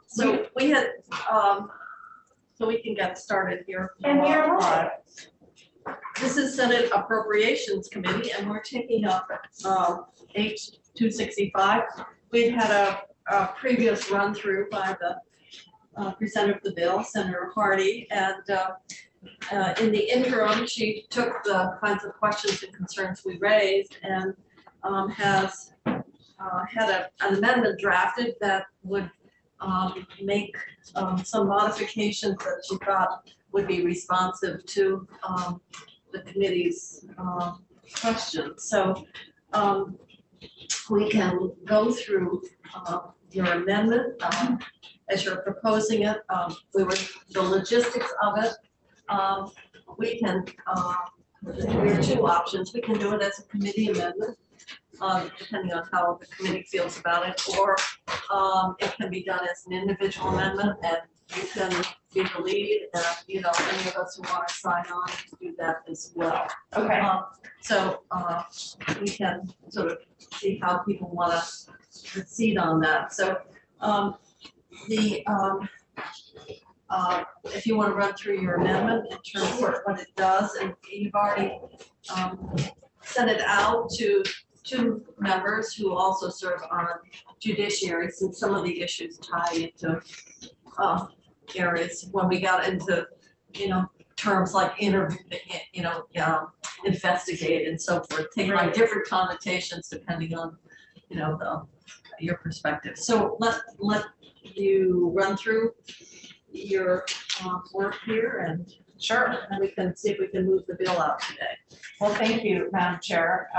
So we had, so we can get started here. And we are live. This is Senate Appropriations Committee, and we're taking up H-265. We'd had a previous run through by the presenter of the bill, Senator Hardy, and in the interim, she took the kinds of questions and concerns we raised and has had an amendment drafted that would make some modifications that she thought would be responsive to the committee's questions. So we can go through your amendment as you're proposing it. The logistics of it. We can, there are two options. We can do it as a committee amendment, depending on how the committee feels about it, or it can be done as an individual amendment, and you can be the lead, and you know, any of us who want to sign on to do that as well. Okay. So we can sort of see how people want to proceed on that. So if you want to run through your amendment in terms of what it does, and you've already sent it out to two members who also serve on judiciary, since some of the issues tie into areas when we got into, you know, terms like investigate and so forth, take on different connotations depending on, you know, your perspective. So let you run through your work here, and sure, and we can see if we can move the bill out today. Well, thank you, Madam Chair,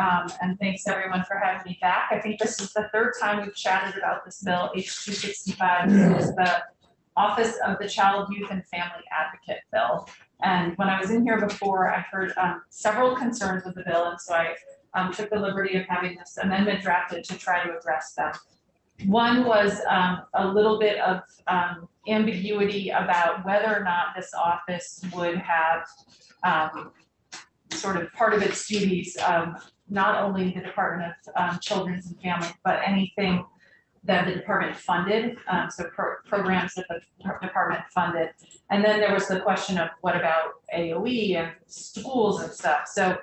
and thanks everyone for having me back. I think this is the third time we've chatted about this bill, H-265. It is the Office of the Child, Youth, and Family Advocate bill. And when I was in here before, I heard several concerns with the bill, and so I took the liberty of having this amendment drafted to try to address them. One was a little bit of ambiguity about whether or not this office would have sort of part of its duties, not only the Department of Children's and Families, but anything that the department funded, so programs that the department funded. And then there was the question of what about AOE and schools and stuff. So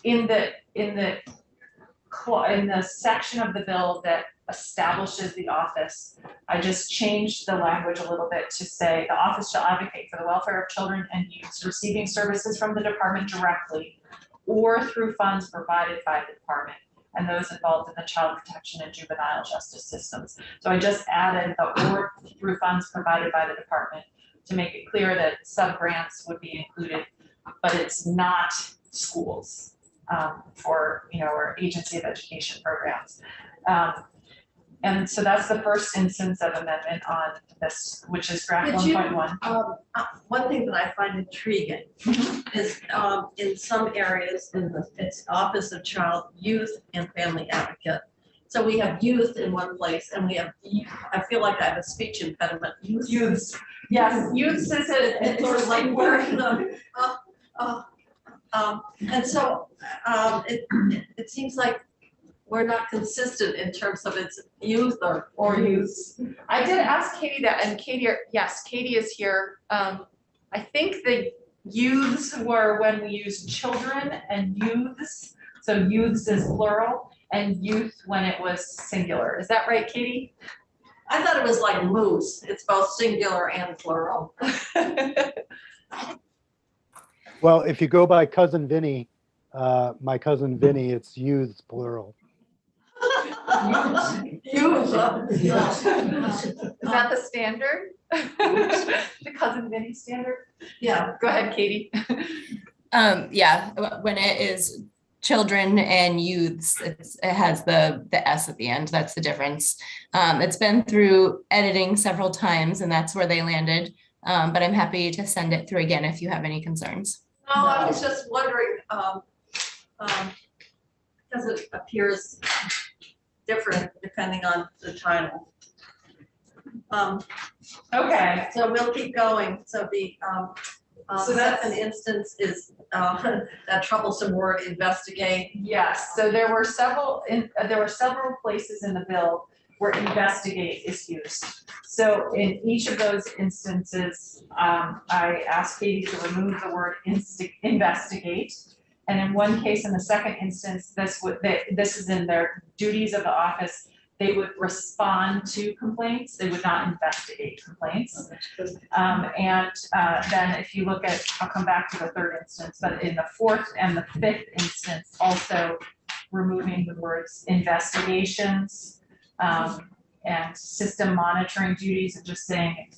in the section of the bill that establishes the office, I just changed the language a little bit to say the office shall advocate for the welfare of children and youth receiving services from the department directly or through funds provided by the department and those involved in the child protection and juvenile justice systems. So I just added the or through funds provided by the department to make it clear that sub-grants would be included, but it's not schools for, you know, or agency of education programs. And so that's the first instance of amendment on this, which is draft 1.1. One thing that I find intriguing is in some areas it's Office of Child, Youth, and Family Advocate. So we have youth in one place, and we have, I feel like I have a speech impediment. Youths. Yes, youths is It's sort of like working them. And so it seems like we're not consistent in terms of its youth or youths. I did ask Katie that, and Katie, yes, Katie is here. I think the youths were when we used children and youths. So youths is plural and youth when it was singular. Is that right, Katie? I thought it was like moose. It's both singular and plural. Well, if you go by Cousin Vinny, my cousin Vinny, it's youths plural. Is that the standard? The Cousin Vinny standard? Yeah. Go ahead, Katie. Yeah, when it is children and youths, it has the S at the end. That's the difference. It's been through editing several times, and that's where they landed. But I'm happy to send it through again if you have any concerns. No, I was just wondering, because it appears different depending on the title. Okay. So we'll keep going. So the So that's second instance is that troublesome word, investigate. yes. So there were several places in the bill where investigate is used. So in each of those instances, I asked Katie to remove the word investigate. And in one case, in the second instance, this is in their duties of the office. They would respond to complaints. They would not investigate complaints. Then if you look at, I'll come back to the third instance, but in the fourth and the fifth instance, also removing the words investigations and system monitoring duties, and just saying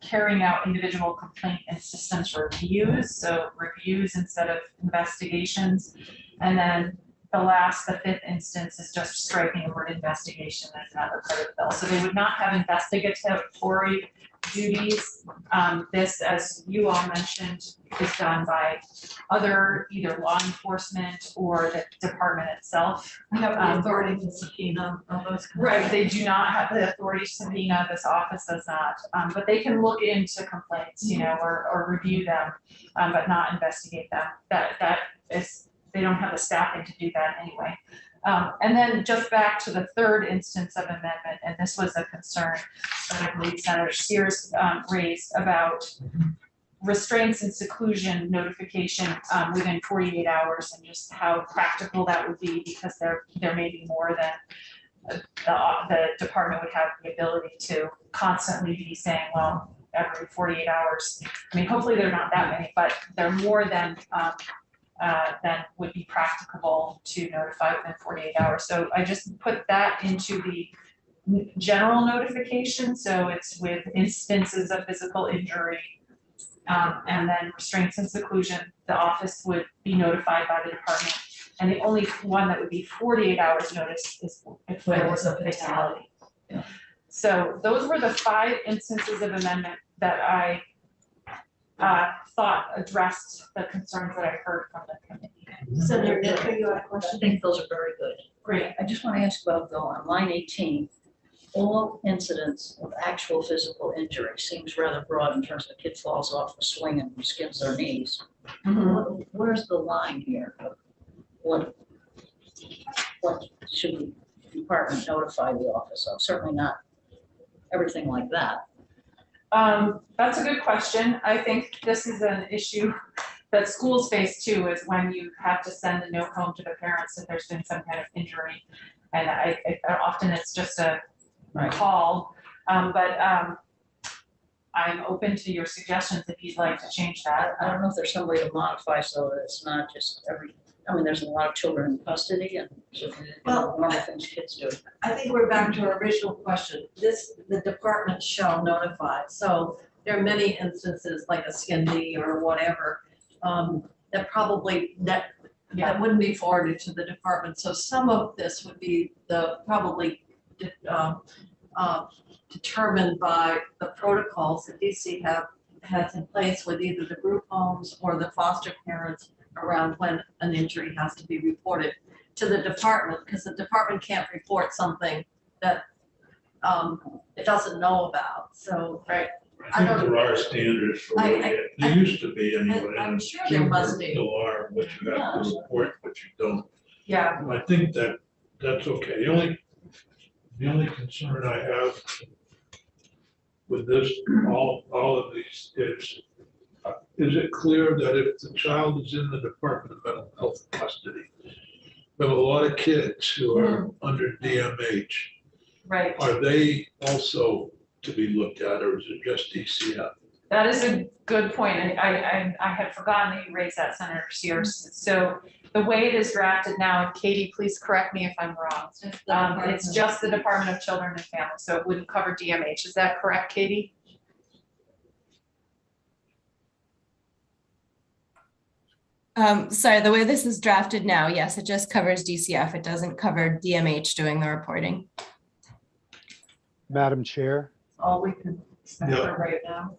carrying out individual complaint and systems reviews. So reviews instead of investigations. And then the fifth instance is just striking the word investigation as another part of the bill. So they would not have investigatory duties. This, as you all mentioned, is done by either law enforcement or the department itself. I have the authority to subpoena those. Right, they do not have the authority to subpoena, this office does not, but they can look into complaints, or review them, but not investigate them. That is, they don't have the staffing to do that anyway. And then just back to the third instance of amendment, and this was a concern that I believe Senator Sears raised about restraints and seclusion notification within 48 hours, and just how practical that would be, because there may be more than the department would have the ability to constantly be saying, well, every 48 hours. I mean, hopefully they're not that many, but they're more than would be practicable to notify within 48 hours. So I just put that into the general notification. So it's with instances of physical injury, and then restraints and seclusion, the office would be notified by the department. And the only one that would be 48 hours notice is if there was a fatality. Yeah. So those were the 5 instances of amendment that I thought addressed the concerns that I heard from the committee. Senator Nitka, you have a I question? think those are very good. Great. I just want to ask about, though, on line 18, all incidents of actual physical injury seems rather broad in terms of a kid falls off the swing and skins their knees. Where's the line here? What should the department notify the office of? Certainly not everything like that. That's a good question. I think this is an issue that schools face too, is when you have to send a note home to the parents if there's been some kind of injury. And often it's just a call, but I'm open to your suggestions if you'd like to change that. I don't know if there's some way to modify so that it's not just there's a lot of children in custody and Well, normal things kids do. I think we're back to our original question. The department shall notify. So there are many instances like a skin knee or whatever, that probably that wouldn't be forwarded to the department. So some of this would be determined by the protocols that DC has in place with either the group homes or the foster parents around when an injury has to be reported to the department, because the department can't report something that it doesn't know about. So Right. I think there are standards for what there used to be anyway. I'm sure there must be. Alarm, what you have to report, what you don't. Yeah. I think that's okay. The only concern I have with this, all of these is it clear that if the child is in the Department of Mental Health custody, we have a lot of kids who are under DMH. Right. Are they also to be looked at, or is it just DCF? That is a good point, and I had forgotten that you raised that, Senator Sears. So the way it is drafted now, and Katie, please correct me if I'm wrong. It's just the Department of Children and Families, so it wouldn't cover DMH. Is that correct, Katie? Sorry, the way this is drafted now, yes, it just covers DCF. It doesn't cover DMH doing the reporting. Madam Chair, All we can expect Yeah. right now.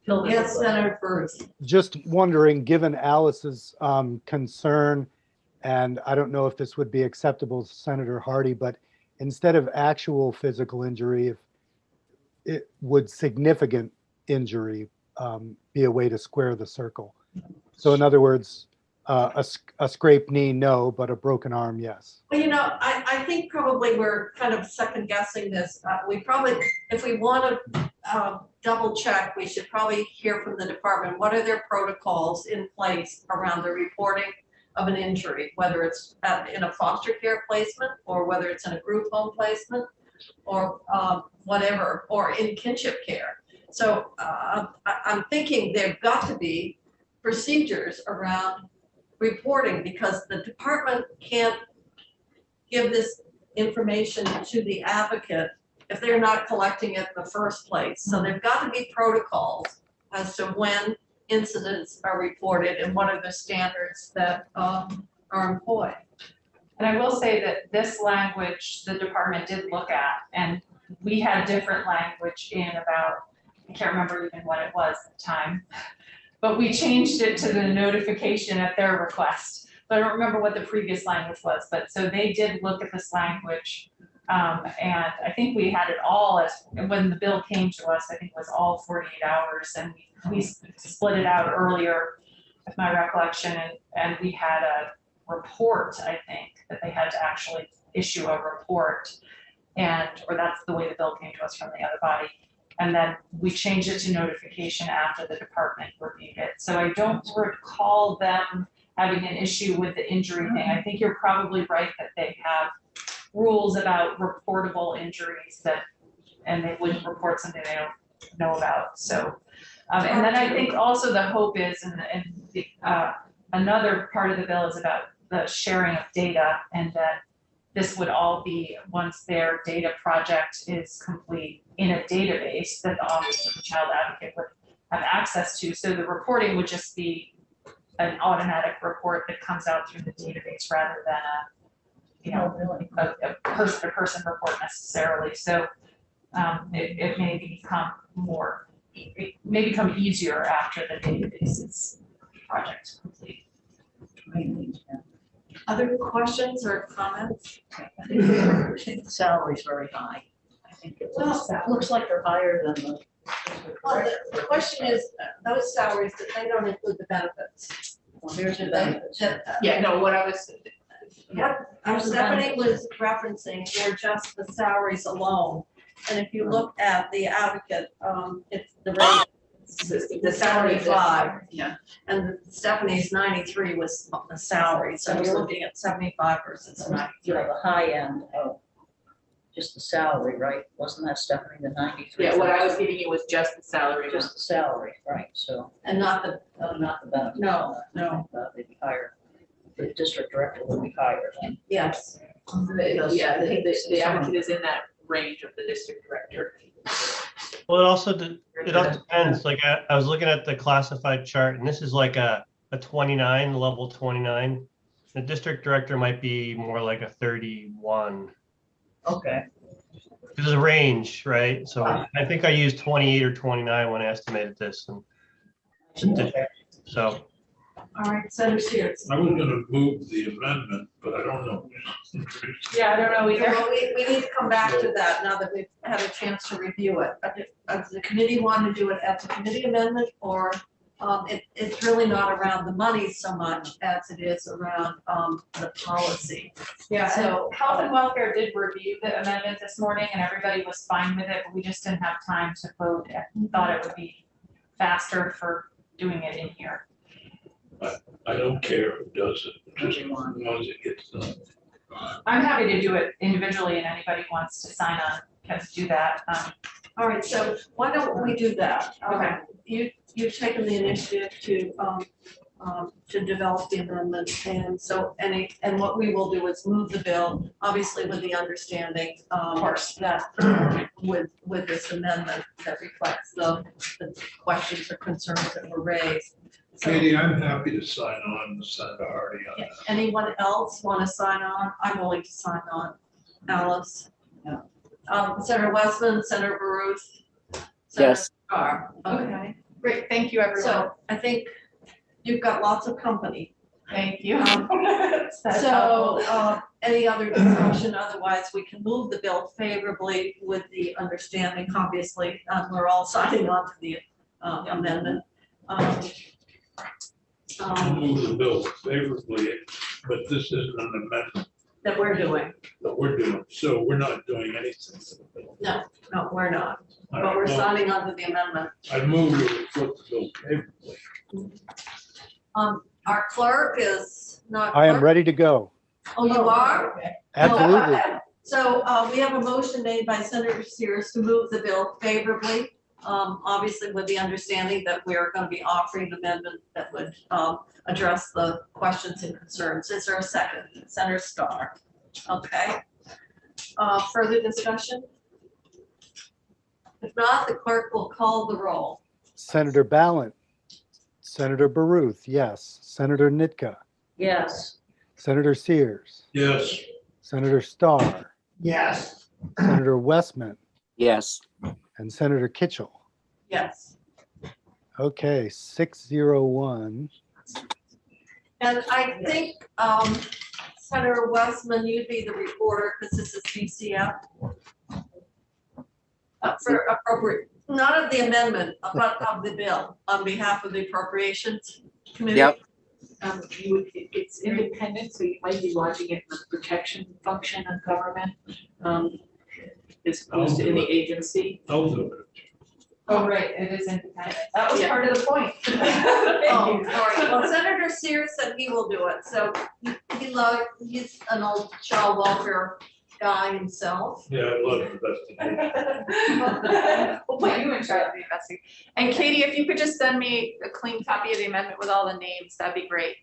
Phil, Yes, Senator Bruce. just wondering, given Alice's concern, and I don't know if this would be acceptable to Senator Hardy, but instead of actual physical injury, if it would significant injury be a way to square the circle? So in other words, a scraped knee, no, but a broken arm, yes. Well, I think probably we're kind of second guessing this. We probably, if we want to double check, we should probably hear from the department, what are their protocols in place around the reporting of an injury, whether it's in a foster care placement or whether it's in a group home placement or whatever, or in kinship care. So I'm thinking there've got to be procedures around reporting, because the department can't give this information to the advocate if they're not collecting it in the first place. So there've got to be protocols as to when incidents are reported and what are the standards that are employed. And I will say that this language, the department did look at, and we had different language in about, I can't remember even what it was at the time, but we changed it to the notification at their request. But I don't remember what the previous language was, but so they did look at this language. And I think we had it all as, when the bill came to us, I think it was all 48 hours, and we split it out earlier with my recollection, and we had a report, I think, that they had to actually issue a report, or that's the way the bill came to us from the other body. And then we changed it to notification after the department reviewed it. So I don't recall them having an issue with the injury thing. I think you're probably right that they have rules about reportable injuries and they wouldn't report something they don't know about. So, and then I think also the hope is, another part of the bill is about the sharing of data, and that this would all be, once their data project is complete, in a database that the Office of the Child Advocate would have access to. So the reporting would just be an automatic report that comes out through the database rather than a person-to-person report necessarily. So it may become easier after the database's project is complete. Other questions or comments? I think the salary's very high. I think it looks like they're higher than the. Well, the question is, those salaries, that they don't include the benefits. Well, here's the Do benefits. What I was. What Stephanie was referencing were just the salaries alone. And if you look at the advocate, it's the rate, the 75. Yeah. And Stephanie's 93 was the salary, so you're looking at 75 versus 93. You know, the high end of just the salary, right? Wasn't that Stephanie, the 93? Yeah, what I was giving you was just the salary. Just the salary, right, so, And not the, not the benefits. No, no. They'd be higher. The district director would be higher than. yes. Yeah, the advocate is in that range of the district director. Well, it also depends. Like I was looking at the classified chart, and this is like a 29, level 29. The district director might be more like a 31. Okay. There's a range, right? So I think I used 28 or 29 when I estimated this. And so. All right, Senator Sears. I was gonna move the amendment, but I don't know. Yeah, I don't know either. Well, we need to come back to that now that we've had a chance to review it. Does the committee want to do it as a committee amendment, or it's really not around the money so much as it is around the policy? Yeah, So, so Health and Welfare did review the amendment this morning and everybody was fine with it, but we just didn't have time to vote. I thought it would be faster for doing it in here. I don't care who does it, just as Everyone. long as it gets done. I'm happy to do it individually and anybody who wants to sign on can do that. All right, so why don't we do that? Okay. You've taken the initiative to develop the amendment, and so and what we will do is move the bill, obviously with the understanding that with this amendment that reflects the questions or concerns that were raised. So, Katie, I'm happy to sign on to Senator Hardy on that. anyone else want to sign on? I'm willing to sign on. Alice? No. Senator Westman, Senator Baruth? Yes. Senator Carr. Okay. Great, thank you everyone. So I think you've got lots of company. Thank you. So any other discussion? Otherwise, we can move the bill favorably with the understanding, obviously, we're all signing on to the amendment. move the bill favorably, but this isn't an amendment that we're doing. that we're doing, so we're not doing anything to the bill. No, we're not, All but right, we're well, signing under the amendment. I move to flip the bill favorably. Our clerk is not. I am clerk. ready to go. Oh, you are? Absolutely. Okay. So we have a motion made by Senator Sears to move the bill favorably. Obviously with the understanding that we are going to be offering an amendment that would address the questions and concerns. Is there a second? Senator Starr. Okay. Further discussion? If not, the clerk will call the roll. Senator Ballant, Senator Baruth, yes. Senator Nitka, Yes. Senator Sears, Yes, Senator Starr, Yes. Senator Westman, Yes. and Senator Kitchell. Yes. Okay, 601. And I think Senator Westman, you'd be the reporter because this is BCF. For appropriate, not of the amendment, but of the bill on behalf of the Appropriations Committee. Yep. It's independent, so you might be watching it in the protection function of government, as opposed to in the agency. I'll do it. Oh, right, it is independent. That was Yeah. part of the point. Oh, all right. Well, Senator Sears said he will do it. So he's an old child welfare guy himself. Yeah, I love investigation. We'll put you in charge of the investigation. And Katie, if you could just send me a clean copy of the amendment with all the names, that'd be great.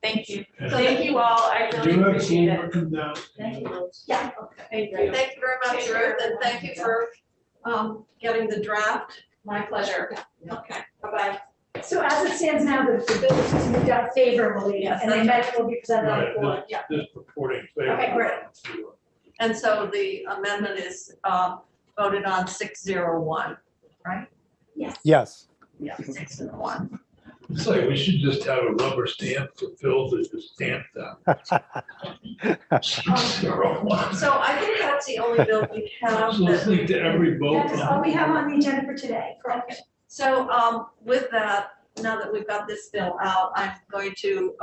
Thank you. Thank you all. I Do really you have appreciate it. Bloomberg come down? Thank you. Yeah. Thank you. Thank you very much, Ruth, and thank you for getting the draft. My pleasure. Okay, bye-bye. So as it stands now, the bill is moved out favorably, Yes, and the amendment will be presented on the floor. Right, this purporting favor. Okay, great. And so the amendment is voted on 601, right? Yes. Yes. Yeah, 601. It's like, we should just have a rubber stamp for Phil to just stamp that. 601. So I think that's the only bill we have So listening to every vote. That is all we have on the agenda for today, correct? So with that, now that we've got this bill out, I'm going to